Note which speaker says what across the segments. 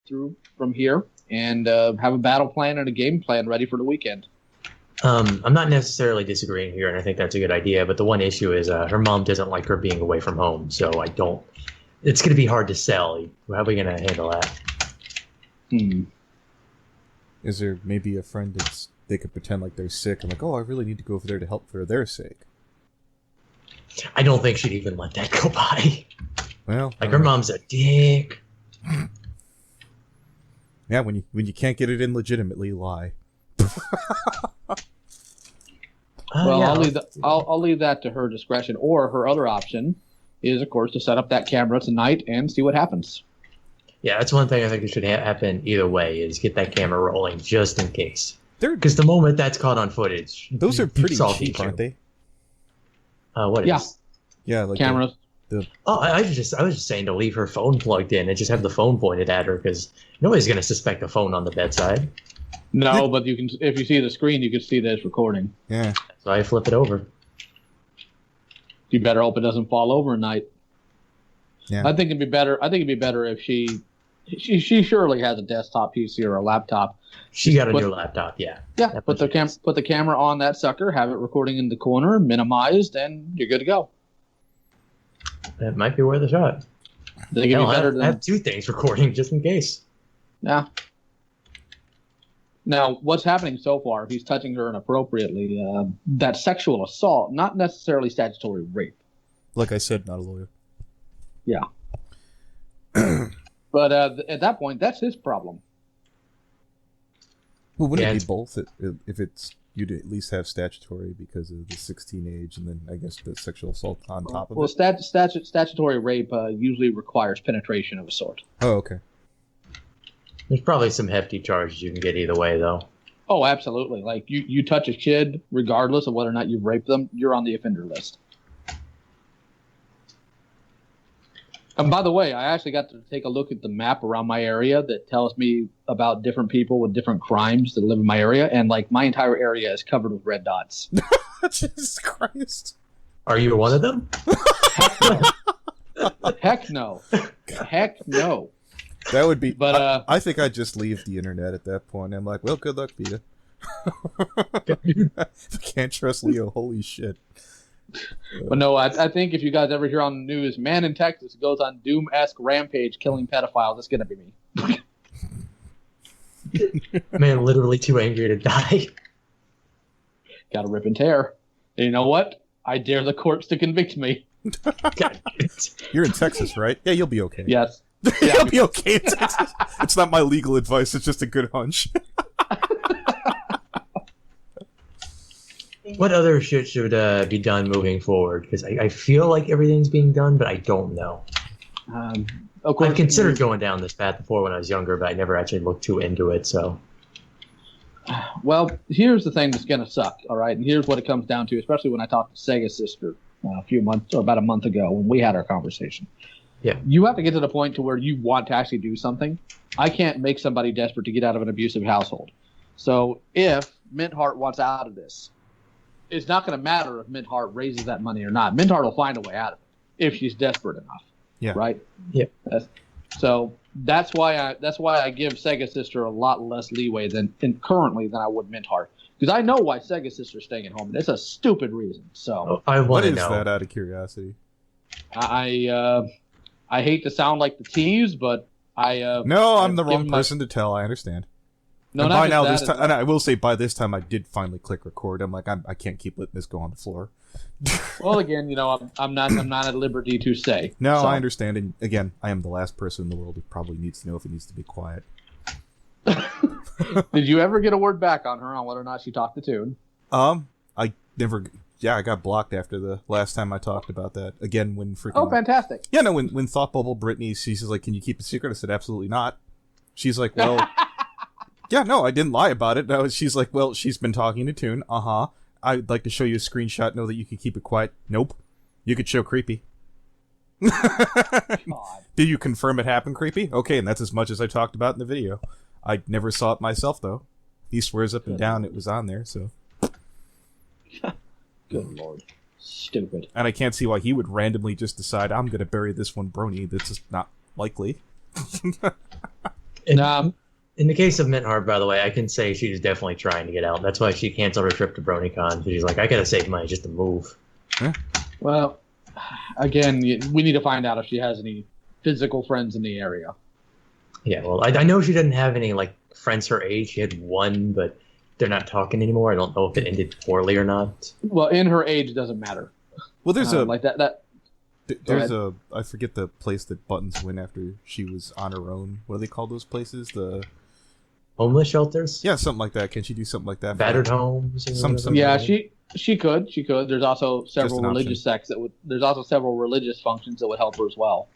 Speaker 1: through from here and have a battle plan and a game plan ready for the weekend.
Speaker 2: I'm not necessarily disagreeing here, and I think that's a good idea. But the one issue is her mom doesn't like her being away from home, so I don't. It's going to be hard to sell. How are we going to handle that?
Speaker 3: Is there maybe a friend that's they could pretend like they're sick and like, oh, I really need to go over there to help for their sake?
Speaker 2: I don't think she'd even let that go by.
Speaker 3: Well,
Speaker 2: like her mom's a dick.
Speaker 3: Yeah, when you can't get it in legitimately, lie.
Speaker 1: Well, yeah, I'll leave that to her discretion. Or her other option is, of course, to set up that camera tonight and see what happens.
Speaker 2: Yeah, that's one thing I think that should happen either way, is get that camera rolling just in case. Because the moment that's caught on footage...
Speaker 3: Those are pretty cheap, aren't they?
Speaker 2: What is?
Speaker 3: Yeah, like
Speaker 1: cameras.
Speaker 2: I was just saying to leave her phone plugged in and just have the phone pointed at her, because nobody's going to suspect a phone on the bedside.
Speaker 1: No, but you can. If you see the screen, you can see that it's recording.
Speaker 3: Yeah.
Speaker 2: So I flip it over.
Speaker 1: You better hope it doesn't fall over at night.
Speaker 3: Yeah.
Speaker 1: I think it'd be better. If she surely has a desktop PC or a laptop.
Speaker 2: She got a new laptop, yeah.
Speaker 1: Yeah, put the camera on that sucker, have it recording in the corner, minimized, and you're good to go.
Speaker 2: That might be worth a shot. I have two things recording just in case.
Speaker 1: Yeah. Now, what's happening so far, if he's touching her inappropriately, that sexual assault, not necessarily statutory rape.
Speaker 3: Like I said, not a lawyer.
Speaker 1: Yeah. But at that point, that's his problem.
Speaker 3: Well, wouldn't it be both? If it's you'd at least have statutory because of the 16 age, and then I guess the sexual assault on top of it.
Speaker 1: Well, statutory rape usually requires penetration of a sort.
Speaker 3: Oh, okay.
Speaker 2: There's probably some hefty charges you can get either way, though.
Speaker 1: Oh, absolutely. Like, you touch a kid, regardless of whether or not you've raped them, you're on the offender list. And by the way, I actually got to take a look at the map around my area that tells me about different people with different crimes that live in my area, and, like, my entire area is covered with red dots.
Speaker 3: Jesus Christ.
Speaker 2: Are you one of them?
Speaker 1: Heck no. Heck no.
Speaker 3: That would be...
Speaker 1: But
Speaker 3: I think I'd just leave the internet at that point. I'm like, well, good luck, Vida. Can't trust Leo. Holy shit.
Speaker 1: But no, I think if you guys ever hear on the news, man in Texas goes on Doom-esque rampage killing pedophiles, it's going to be me.
Speaker 2: Man literally too angry to die.
Speaker 1: Got to rip and tear. And you know what? I dare the courts to convict me.
Speaker 3: You're in Texas, right? Yeah, you'll be okay.
Speaker 1: Yes.
Speaker 3: You'll be okay in Texas. It's not my legal advice. It's just a good hunch.
Speaker 2: What other shit should be done moving forward? Because I feel like everything's being done, but I don't know.
Speaker 1: Of course,
Speaker 2: I've considered going down this path before when I was younger, but I never actually looked too into it. So,
Speaker 1: well, here's the thing that's going to suck, all right? And here's what it comes down to, especially when I talked to Sega's sister about a month ago when we had our conversation.
Speaker 2: Yeah.
Speaker 1: You have to get to the point to where you want to actually do something. I can't make somebody desperate to get out of an abusive household. So if Mint Heart wants out of this, it's not going to matter if Mint Heart raises that money or not. Mint Heart will find a way out of it if she's desperate enough.
Speaker 3: Yeah.
Speaker 1: Right?
Speaker 2: Yeah.
Speaker 1: So that's why I give Sega Sister a lot less leeway currently than I would Mint Heart. Because I know why Sega Sister's staying at home. And it's a stupid reason. So
Speaker 2: I want to
Speaker 3: know.
Speaker 2: know.
Speaker 3: What is that out of curiosity?
Speaker 1: I hate to sound like the tease, but
Speaker 3: No, I'm the wrong person to tell. I understand. No, and by now, and I will say, by this time, I did finally click record. I'm like, I can't keep letting this go on the floor.
Speaker 1: Well, again, I'm not at liberty to say.
Speaker 3: No,
Speaker 1: so.
Speaker 3: I understand. And again, I am the last person in the world who probably needs to know if it needs to be quiet.
Speaker 1: Did you ever get a word back on her on whether or not she talked to Tune?
Speaker 3: I never. Yeah, I got blocked after the last time I talked about that. Again, when freaking.
Speaker 1: Oh, fantastic!
Speaker 3: Yeah, no, when Thought Bubble Brittany, she's like, "Can you keep a secret?" I said, "Absolutely not." She's like, "Well." Yeah, no, I didn't lie about it. She's like, well, she's been talking to Toon. Uh-huh. I'd like to show you a screenshot. Know that you can keep it quiet. Nope. You could show Creepy. Did you confirm it happened, Creepy? Okay, and that's as much as I talked about in the video. I never saw it myself, though. He swears up and down it was on there, so.
Speaker 1: Good lord. Stupid.
Speaker 3: And I can't see why he would randomly just decide, I'm going to bury this one brony. That's just not likely.
Speaker 2: In the case of Mint Heart, by the way, I can say she was definitely trying to get out. That's why she canceled her trip to BronyCon. She's like, I gotta save money just to move.
Speaker 3: Huh?
Speaker 1: Well, again, we need to find out if she has any physical friends in the area.
Speaker 2: Yeah, well, I know she didn't have any like friends her age. She had one, but they're not talking anymore. I don't know if it ended poorly or not.
Speaker 1: Well, in her age doesn't matter.
Speaker 3: Well, there's
Speaker 1: like that.
Speaker 3: There's I forget the place that Buttons went after she was on her own. What do they call those places? The
Speaker 2: homeless shelters?
Speaker 3: Yeah, something like that. Can she do something like that?
Speaker 2: Battered homes?
Speaker 1: Yeah, she could. There's also several religious sects there's also several religious functions that would help her as well.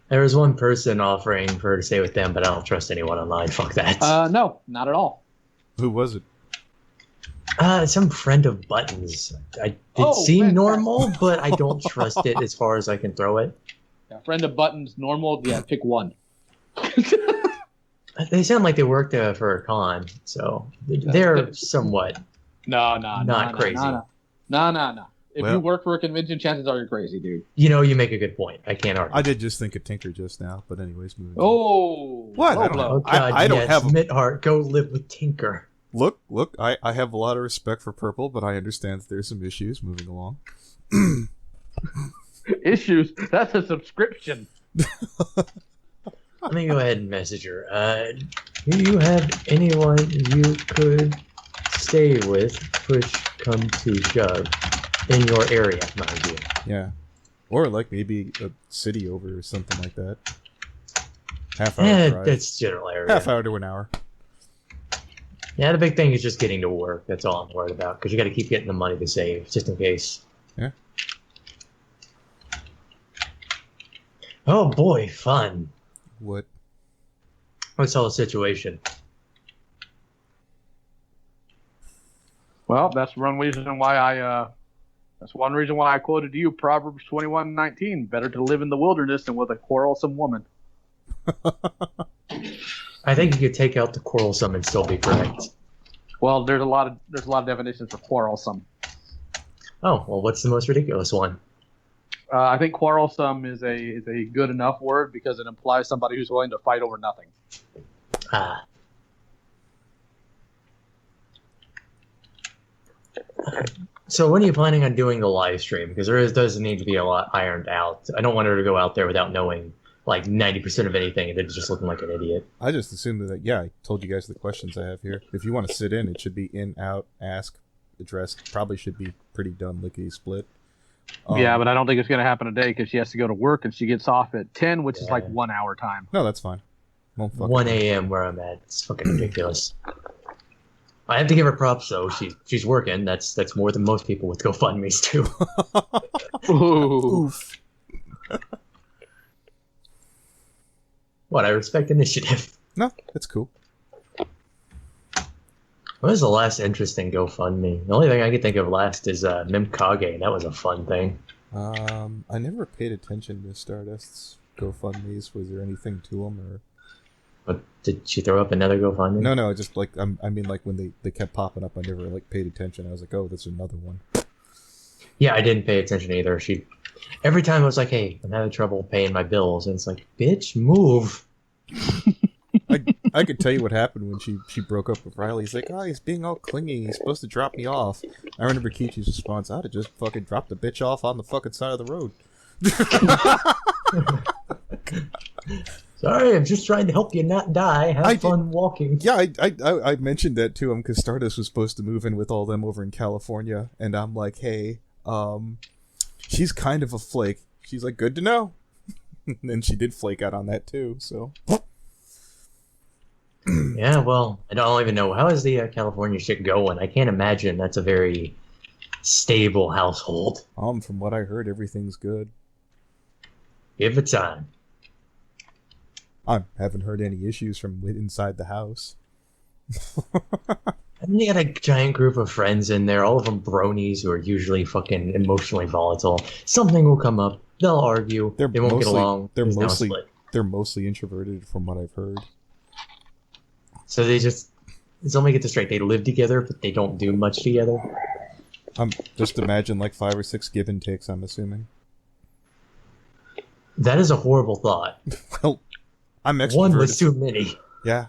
Speaker 2: There was one person offering for her to stay with them, but I don't trust anyone online. Fuck that.
Speaker 1: No, not at all.
Speaker 3: Who was it?
Speaker 2: Some friend of Buttons. It seemed normal, but I don't trust it as far as I can throw it.
Speaker 1: Yeah, friend of Buttons, normal. Yeah, pick one.
Speaker 2: They sound like they worked for a con, so they're somewhat not crazy.
Speaker 1: No. If you work for a convention, chances are you're crazy, dude.
Speaker 2: You make a good point. I can't argue.
Speaker 3: I did just think of Tinker just now, but anyways, moving on.
Speaker 1: Oh,
Speaker 3: what? I don't have
Speaker 2: Midheart. Go live with Tinker.
Speaker 3: Look, I have a lot of respect for Purple, but I understand that there's some issues. Moving along.
Speaker 1: Issues? That's a subscription.
Speaker 2: Let me go ahead and message her. Do you have anyone you could stay with, push come to shove, in your area, mind you?
Speaker 3: Yeah. Or like maybe a city over or something like that. Half hour drive.
Speaker 2: That's general area.
Speaker 3: Half hour to an hour.
Speaker 2: Yeah, the big thing is just getting to work. That's all I'm worried about, because you got to keep getting the money to save, just in case.
Speaker 3: Yeah.
Speaker 2: Oh boy, fun.
Speaker 3: What?
Speaker 2: What's all the situation?
Speaker 1: Well, that's one reason why I quoted you Proverbs 21:19. Better to live in the wilderness than with a quarrelsome woman.
Speaker 2: I think you could take out the quarrelsome and still be correct.
Speaker 1: Well, there's a lot of definitions for quarrelsome.
Speaker 2: Oh, well, what's the most ridiculous one?
Speaker 1: I think quarrelsome is a good enough word because it implies somebody who's willing to fight over nothing.
Speaker 2: Ah. So when are you planning on doing the live stream? Because does need to be a lot ironed out. I don't want her to go out there without knowing like 90% of anything and then just looking like an idiot.
Speaker 3: I just assumed that, I told you guys the questions I have here. If you want to sit in, it should be in, out, ask, address. Probably should be pretty done lickety split.
Speaker 1: Yeah, but I don't think it's going to happen today because she has to go to work and she gets off at 10, which is like 1 hour time.
Speaker 3: No, that's fine.
Speaker 2: 1 a.m. where I'm at. It's fucking ridiculous. I have to give her props though. She's working. That's more than most people with GoFundMe's do.
Speaker 3: Oof.
Speaker 2: What? I respect initiative.
Speaker 3: No, that's cool.
Speaker 2: What was the last interesting GoFundMe? The only thing I could think of last is Mimkage, and that was a fun thing.
Speaker 3: I never paid attention to Stardust's GoFundMe's. Was there anything to them, or?
Speaker 2: But did she throw up another GoFundMe?
Speaker 3: No, just like I mean, like when they kept popping up, I never like paid attention. I was like, oh, that's another one.
Speaker 2: Yeah, I didn't pay attention either. Every time I was like, hey, I'm having trouble paying my bills, and it's like, bitch, move.
Speaker 3: I could tell you what happened when she broke up with Riley. He's like, oh, he's being all clingy. He's supposed to drop me off. I remember Kichi's response, I'd have just fucking dropped the bitch off on the fucking side of the road.
Speaker 2: Sorry, I'm just trying to help you not die. Have fun walking.
Speaker 3: Yeah, I mentioned that to him because Stardust was supposed to move in with all them over in California, and I'm like, hey, she's kind of a flake. She's like, good to know. And she did flake out on that too, so...
Speaker 2: Yeah, well, I don't even know. How is the California shit going? I can't imagine that's a very stable household.
Speaker 3: From what I heard, everything's good.
Speaker 2: Give it time.
Speaker 3: I haven't heard any issues from inside the house.
Speaker 2: I mean, you got a giant group of friends in there, all of them bronies who are usually fucking emotionally volatile. Something will come up. They'll argue. They won't get along.
Speaker 3: They're mostly introverted from what I've heard.
Speaker 2: So let's only get this straight. They live together, but they don't do much together.
Speaker 3: Just imagine like 5 or 6 give and takes, I'm assuming.
Speaker 2: That is a horrible thought.
Speaker 3: Well, I'm extroverted.
Speaker 2: One was too many.
Speaker 3: Yeah.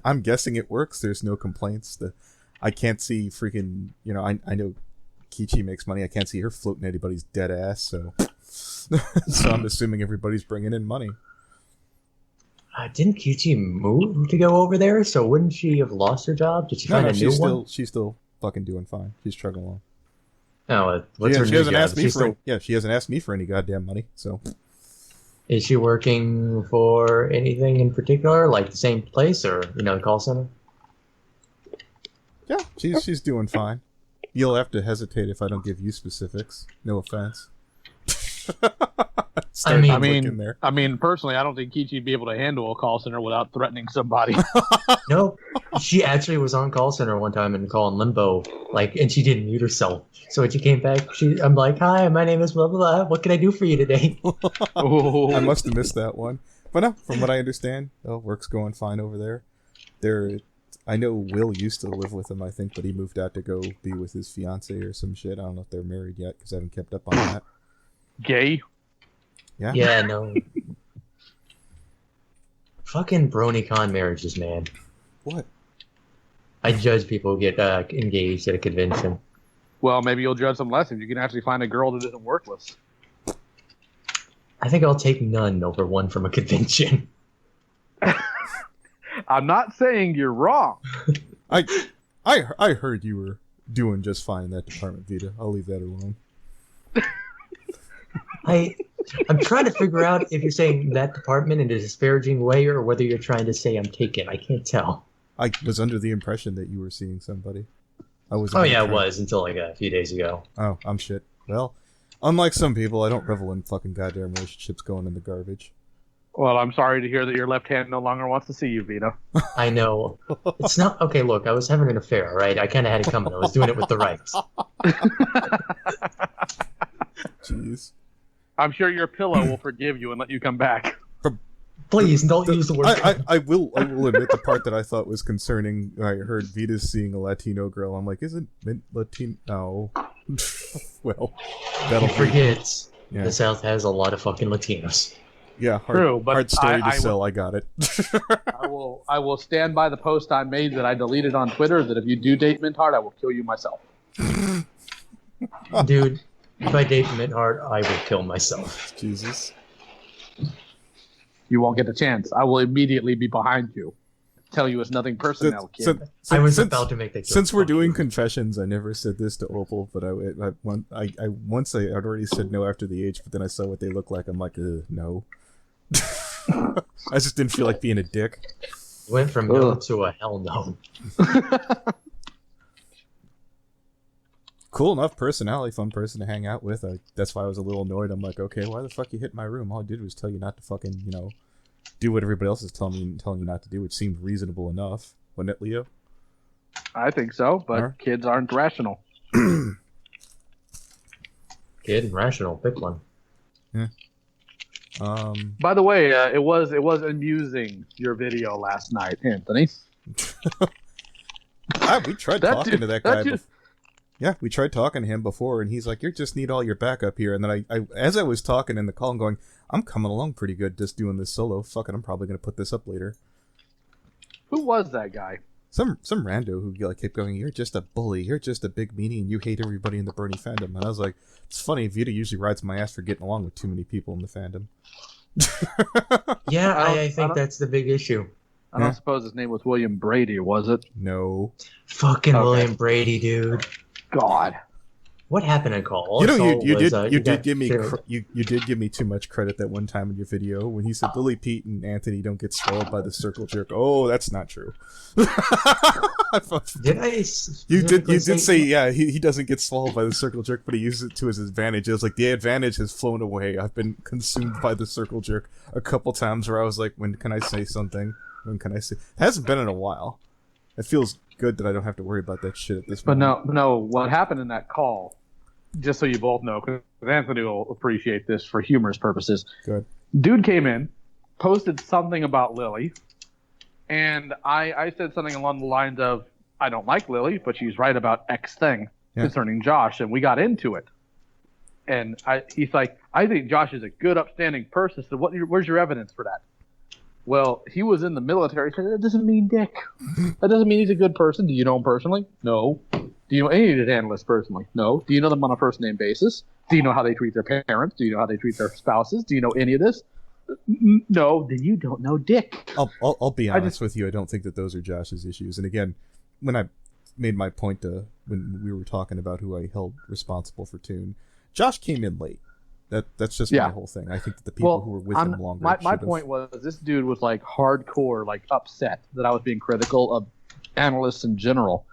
Speaker 3: I'm guessing it works. There's no complaints. I can't see freaking, I know Kichi makes money. I can't see her floating anybody's dead ass, so so I'm assuming everybody's bringing in money.
Speaker 2: Didn't Kichi move to go over there? So wouldn't she have lost her job? Did she find a new one?
Speaker 3: She's still fucking doing fine. She's trucking along.
Speaker 2: Oh, what's her
Speaker 3: she
Speaker 2: new
Speaker 3: hasn't
Speaker 2: job?
Speaker 3: asked me for she hasn't asked me for any goddamn money. So,
Speaker 2: is she working for anything in particular, like the same place or the call center?
Speaker 3: Yeah, she's doing fine. You'll have to hesitate if I don't give you specifics. No offense.
Speaker 1: I mean, personally, I don't think Kichi'd be able to handle a call center without threatening somebody.
Speaker 2: No, she actually was on call center one time in call in limbo, and she didn't mute herself. So when she came back, I'm like, "Hi, my name is blah blah blah. What can I do for you today?"
Speaker 3: I must have missed that one. But no, from what I understand, work's going fine over there. I know Will used to live with him, I think, but he moved out to go be with his fiance or some shit. I don't know if they're married yet because I haven't kept up on that.
Speaker 1: Gay?
Speaker 3: Yeah.
Speaker 2: Yeah, no. Fucking BronyCon marriages, man.
Speaker 3: What?
Speaker 2: I judge people who get engaged at a convention.
Speaker 1: Well, maybe you'll judge them less if you can actually find a girl that isn't worthless.
Speaker 2: I think I'll take none over one from a convention.
Speaker 1: I'm not saying you're wrong.
Speaker 3: I heard you were doing just fine in that department, Vida. I'll leave that alone.
Speaker 2: I'm trying to figure out if you're saying that department in a disparaging way or whether you're trying to say I'm taken. I can't tell.
Speaker 3: I was under the impression that you were seeing somebody. I was.
Speaker 2: It was until a few days ago.
Speaker 3: Oh, I'm shit. Well, unlike some people, I don't revel in fucking goddamn relationships going in the garbage.
Speaker 1: Well, I'm sorry to hear that your left hand no longer wants to see you, Vida.
Speaker 2: I know. It's not... Okay, look, I was having an affair, right? I kind of had it coming. I was doing it with the rights.
Speaker 3: Jeez.
Speaker 1: I'm sure your pillow will forgive you and let you come back.
Speaker 2: Please, don't use the word...
Speaker 3: I will admit the part that I thought was concerning. I heard Vita's seeing a Latino girl. I'm like, isn't Mint Latino? No. Well, that'll...
Speaker 2: forget. Yeah. The South has a lot of fucking Latinos.
Speaker 3: Yeah, hard story to sell. I got it.
Speaker 1: I will stand by the post I made that I deleted on Twitter that if you do date Mintheart, I will kill you myself.
Speaker 2: Dude, if I date Mintheart, I will kill myself.
Speaker 3: Jesus.
Speaker 1: You won't get a chance. I will immediately be behind you. Tell you it's nothing personal, kid.
Speaker 2: I was about to make that joke.
Speaker 3: Since we're doing confessions, I never said this to Opal, but once I had already said no after the age, but then I saw what they look like. I'm like, no. I just didn't feel like being a dick.
Speaker 2: Went from no to a hell no.
Speaker 3: Cool enough personality, fun person to hang out with. That's why I was a little annoyed. I'm like, okay, why the fuck you hit my room? All I did was tell you not to fucking, do what everybody else is telling you not to do, which seemed reasonable enough. Wasn't it, Leo?
Speaker 1: I think so, but kids aren't rational.
Speaker 2: Kid and rational, pick one.
Speaker 3: Yeah.
Speaker 1: By the way, it was amusing, your video last night, Anthony.
Speaker 3: We tried talking to that guy. Yeah, we tried talking to him before, and he's like, "You just need all your backup here." And then I as I was talking in the call, I'm going, "I'm coming along pretty good, just doing this solo. Fuck it, I'm probably gonna put this up later."
Speaker 1: Who was that guy?
Speaker 3: Some rando who kept going, "You're just a bully. You're just a big meanie, and you hate everybody in the Bernie fandom." And I was like, "It's funny. Vida usually rides my ass for getting along with too many people in the fandom."
Speaker 2: Yeah, I think that's the big issue.
Speaker 1: I don't suppose his name was William Brady, was it?
Speaker 3: No.
Speaker 2: Fucking William Brady, dude.
Speaker 1: God.
Speaker 2: What happened in call?
Speaker 3: You did give me too much credit that one time in your video when he said Lily Pete and Anthony don't get swallowed by the circle jerk. Oh, that's not true.
Speaker 2: Did I?
Speaker 3: You did say yeah. He doesn't get swallowed by the circle jerk, but he uses it to his advantage. It was like the advantage has flown away. I've been consumed by the circle jerk a couple times where I was like, when can I say something? When can I say? It hasn't been in a while. It feels good that I don't have to worry about that shit at this point.
Speaker 1: But no, what happened in that call, just so you both know, because Anthony will appreciate this for humorous purposes.
Speaker 3: Good.
Speaker 1: Dude came in, posted something about Lily, and I said something along the lines of, I don't like Lily, but she's right about X thing concerning Josh, and we got into it. And he's like, I think Josh is a good, upstanding person. So where's your evidence for that? Well, he was in the military. He said, that doesn't mean dick. That doesn't mean he's a good person. Do you know him personally? No. Do you know any of the analysts personally? No. Do you know them on a first name basis? Do you know how they treat their parents? Do you know how they treat their spouses? Do you know any of this? No. Then you don't know dick.
Speaker 3: I'll be honest with you. I don't think that those are Josh's issues. And again, when I made my point when we were talking about who I held responsible for Toon, Josh came in late. That's just my whole thing. I think that the people who were with him longer.
Speaker 1: My point was this dude was like hardcore, like upset that I was being critical of analysts in general,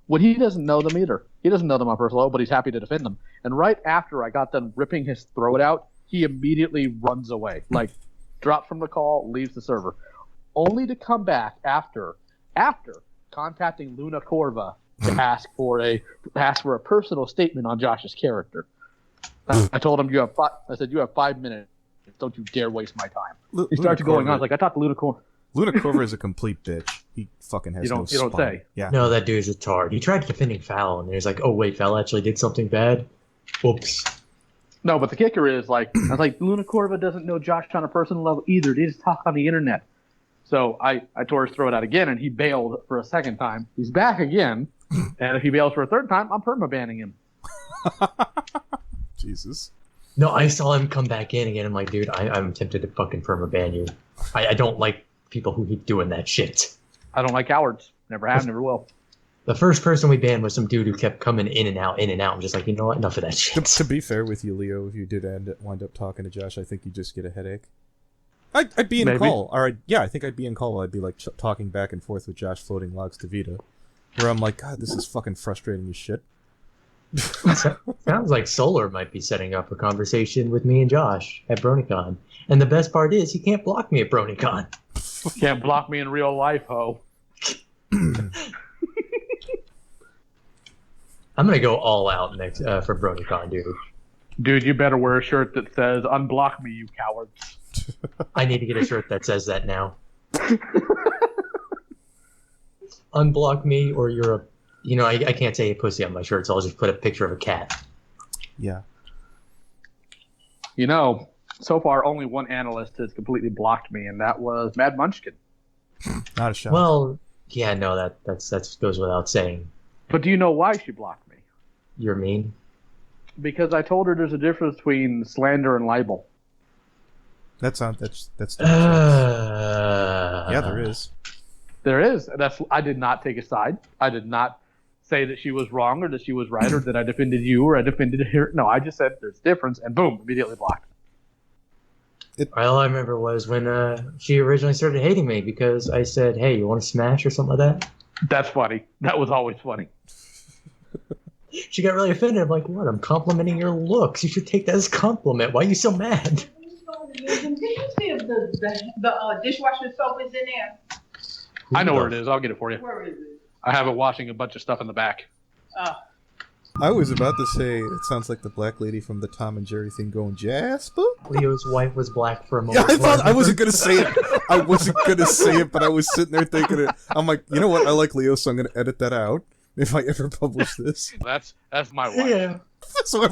Speaker 1: when he doesn't know them either. He doesn't know them on personal level, but he's happy to defend them. And right after I got done ripping his throat out, he immediately runs away, like drops from the call, leaves the server, only to come back after contacting Luna Corva to ask for a personal statement on Josh's character. I told him I said you have 5 minutes. Don't you dare waste my time. He started going on like I talked to Luna Corva.
Speaker 3: Luna Corva is a complete bitch. He fucking has no spine. You don't say.
Speaker 2: Yeah. No, that dude's a tard. He tried defending Fowl, and he's like, "Oh wait, Fowl actually did something bad." Oops.
Speaker 1: No, but the kicker is like I was like, Luna Corva doesn't know Josh on a personal level either. They just talk on the internet. So I tore his throat out again, and he bailed for a second time. He's back again, and if he bails for a third time, I'm perma-banning him.
Speaker 3: Jesus.
Speaker 2: No, I saw him come back in again. I'm like, dude, I'm tempted to fucking perma-ban you. I don't like people who keep doing that shit.
Speaker 1: I don't like cowards. Never have, never will.
Speaker 2: The first person we banned was some dude who kept coming in and out. I'm just like, you know what? Enough of that shit.
Speaker 3: To be fair with you, Leo, if you did wind up talking to Josh, I think you'd just get a headache. I'd be in call. Or I think I'd be in call. I'd be like talking back and forth with Josh floating logs to Vida, where I'm like, God, this is fucking frustrating as shit.
Speaker 2: Sounds like Solar might be setting up a conversation with me and Josh at BronyCon. And the best part is he can't block me at BronyCon.
Speaker 1: Can't block me in real life, ho.
Speaker 2: I'm gonna go all out next for BronyCon, dude. Dude,
Speaker 1: you better wear a shirt that says "Unblock me, you cowards."
Speaker 2: I need to get a shirt that says that now. Unblock me, or you're a. You know, I can't say a pussy on my shirt, so I'll just put a picture of a cat.
Speaker 3: Yeah.
Speaker 1: You know, so far only one analyst has completely blocked me, and that was Mad Munchkin.
Speaker 3: Not a shot.
Speaker 2: Well, yeah, no, that goes without saying.
Speaker 1: But do you know why she blocked me?
Speaker 2: You're mean?
Speaker 1: Because I told her there's a difference between slander and libel.
Speaker 3: That's yeah, there is.
Speaker 1: There is. I did not take a side. I did not say that she was wrong or that she was right or that I defended you or I defended her. No, I just said there's a difference and boom, immediately blocked.
Speaker 2: All I remember was when she originally started hating me because I said, hey, you want to smash or something like that?
Speaker 1: That's funny. That was always funny.
Speaker 2: She got really offended. I'm like, what? I'm complimenting your looks. You should take that as a compliment. Why are you so mad?
Speaker 4: Did you see if the dishwasher soap is in there?
Speaker 1: I know where it is. I'll get it for you.
Speaker 4: Where is it?
Speaker 1: I have it washing a bunch of stuff in the back.
Speaker 3: I was about to say, it sounds like the black lady from the Tom and Jerry thing going, Jasper?
Speaker 2: Leo's wife was black for a moment.
Speaker 3: Yeah, I wasn't going to say it. I wasn't going to say it, but I was sitting there thinking it. I'm like, you know what? I like Leo, so I'm going to edit that out if I ever publish this.
Speaker 1: That's my wife.
Speaker 2: Yeah.
Speaker 3: So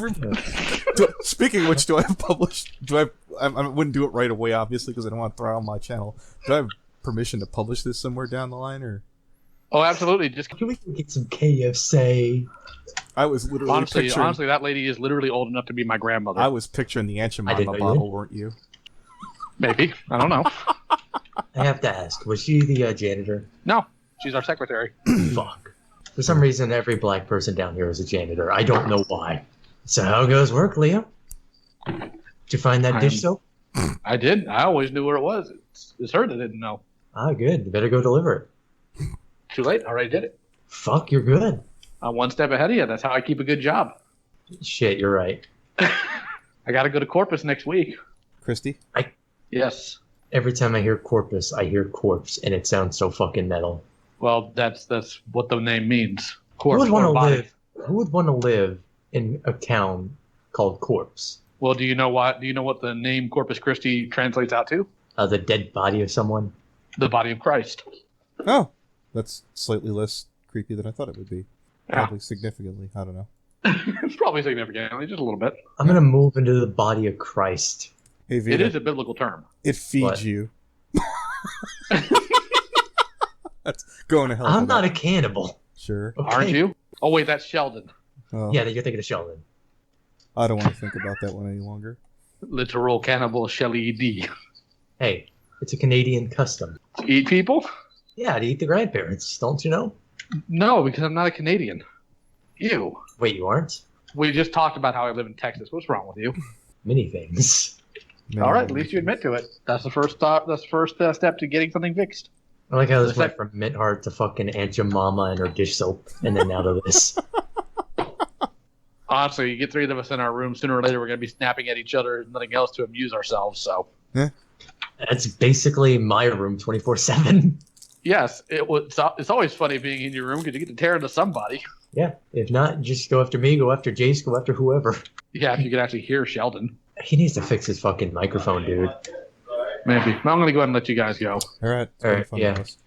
Speaker 3: speaking of which, do I have published? I wouldn't do it right away, obviously, because I don't want to throw it on my channel. Do I have permission to publish this somewhere down the line, or?
Speaker 1: Oh, absolutely.
Speaker 2: Can we get some KFC?
Speaker 3: I was literally picturing...
Speaker 1: Honestly, that lady is literally old enough to be my grandmother.
Speaker 3: I was picturing the Aunt Jemima bottle, weren't you?
Speaker 1: Maybe. I don't know.
Speaker 2: I have to ask, was she the janitor?
Speaker 1: No, she's our secretary.
Speaker 2: Fuck. For some reason, every black person down here is a janitor. I don't know why. So how goes work, Leo? Did you find that dish soap?
Speaker 1: I did. I always knew where it was. It's her that didn't know.
Speaker 2: Ah, good. You better go deliver it.
Speaker 1: Too late. I already did it.
Speaker 2: Fuck, you're good.
Speaker 1: I'm one step ahead of you. That's how I keep a good job.
Speaker 2: Shit, you're right.
Speaker 1: I got to go to Corpus next week.
Speaker 3: Christy?
Speaker 1: Yes.
Speaker 2: Every time I hear Corpus, I hear corpse, and it sounds so fucking metal.
Speaker 1: Well, that's what the name means. Corpse.
Speaker 2: Who would want to live in a town called Corpse?
Speaker 1: Well, do you know what the name Corpus Christi translates out to?
Speaker 2: The dead body of someone.
Speaker 1: The body of Christ.
Speaker 3: Oh, that's slightly less creepy than I thought it would be. Probably significantly. I don't know.
Speaker 1: It's probably significantly, just a little bit.
Speaker 2: I'm gonna move into the body of Christ.
Speaker 3: Hey, Vida,
Speaker 1: It is a biblical term.
Speaker 3: it feeds
Speaker 2: What?
Speaker 3: you. That's going to hell.
Speaker 2: I'm
Speaker 3: for
Speaker 2: not
Speaker 3: that.
Speaker 2: a cannibal.
Speaker 3: Sure.
Speaker 2: Okay?
Speaker 1: Aren't you? Oh, wait, that's Sheldon.
Speaker 3: Oh,
Speaker 2: Yeah, you're thinking of Sheldon.
Speaker 3: I don't want to think about that one any longer.
Speaker 1: Literal cannibal Shelly D.
Speaker 2: Hey, it's a Canadian custom.
Speaker 1: To eat people?
Speaker 2: Yeah, to eat the grandparents, don't you know?
Speaker 1: No, because I'm not a Canadian. Ew.
Speaker 2: Wait, you aren't?
Speaker 1: We just talked about how I live in Texas. What's wrong with you?
Speaker 2: Many things.
Speaker 1: All right, at least you admit to it. That's the first thought. That's the first step to getting something fixed.
Speaker 2: I like how this
Speaker 1: The
Speaker 2: went
Speaker 1: sec-
Speaker 2: from Mint Heart to fucking Aunt Jemima and her dish soap, and then now to this.
Speaker 1: Honestly, you get three of us in our room, sooner or later we're going to be snapping at each other and nothing else to amuse ourselves. So,
Speaker 2: That's basically my room 24/7.
Speaker 1: yes, it's always funny being in your room because you get to tear into somebody.
Speaker 2: Yeah, if not, just go after me, go after Jace, go after whoever.
Speaker 1: Yeah, if you could actually hear Sheldon.
Speaker 2: He needs to fix his fucking microphone, dude.
Speaker 1: Maybe. I'm going to go ahead and let you guys go.
Speaker 3: All right.
Speaker 2: All right, yeah.
Speaker 3: House.